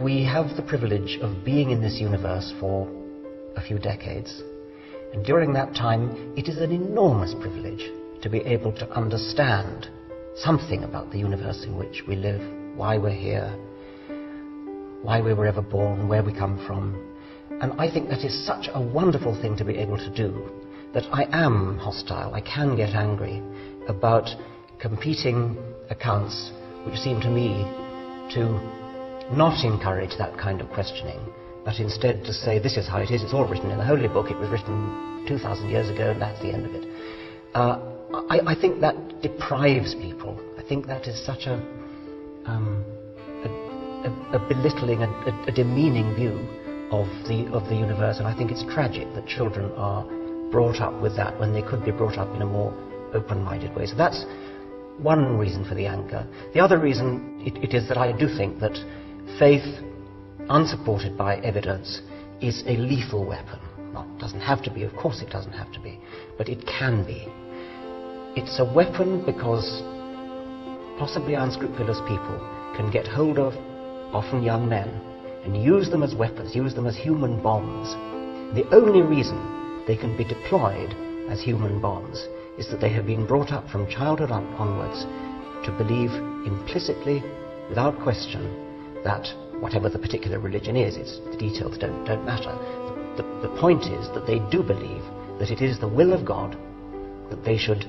we have the privilege of being in this universe for a few decades. And during that time, it is an enormous privilege to be able to understand something about the universe in which we live, why we're here, why we were ever born, where we come from. And I think that is such a wonderful thing to be able to do, that I am hostile, I can get angry about competing accounts which seem to me to not encourage that kind of questioning, but instead to say, this is how it is, it's all written in the Holy Book, it was written 2,000 years ago, and that's the end of it. I think that deprives people. I think that is such a belittling, a demeaning view of the universe, and I think it's tragic that children are brought up with that when they could be brought up in a more open-minded way. So that's one reason for the anger. The other reason it is that I do think that faith, unsupported by evidence, is a lethal weapon. Well, it doesn't have to be, of course it doesn't have to be, but it can be. It's a weapon because possibly unscrupulous people can get hold of often young men and use them as weapons, use them as human bombs. The only reason they can be deployed as human bombs is that they have been brought up from childhood onwards to believe implicitly, without question, that whatever the particular religion is, the details don't matter. The point is that they do believe that it is the will of God that they should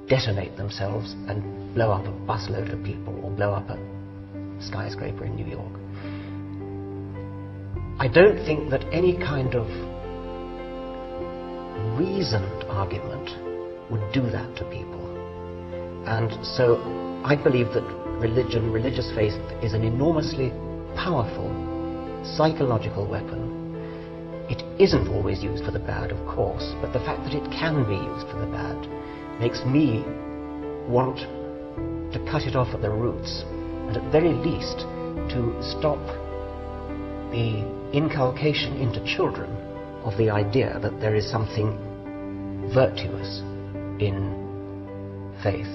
detonate themselves and blow up a busload of people or blow up a skyscraper in New York. I don't think that any kind of reasoned argument would do that to people. And so I believe that religion, religious faith, is an enormously powerful psychological weapon. It isn't always used for the bad, of course, but the fact that it can be used for the bad makes me want to cut it off at the roots, and at very least to stop the inculcation into children of the idea that there is something virtuous in faith.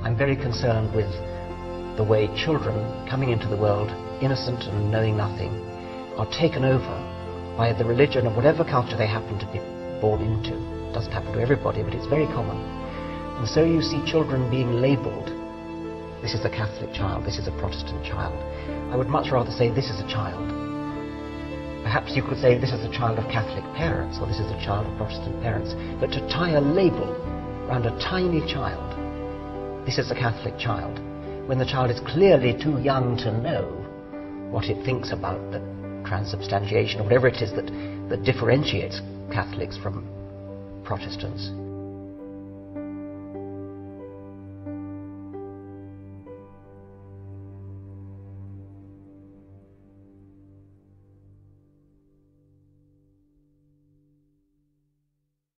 I'm very concerned with the way children coming into the world innocent and knowing nothing are taken over by the religion of whatever culture they happen to be born into. It doesn't happen to everybody, but it's very common. And so you see children being labelled. This is a Catholic child, this is a Protestant child. I would much rather say this is a child. Perhaps you could say this is a child of Catholic parents, or this is a child of Protestant parents. But to tie a label around a tiny child, this is a Catholic child, when the child is clearly too young to know what it thinks about the transubstantiation, or whatever it is that differentiates Catholics from Protestants.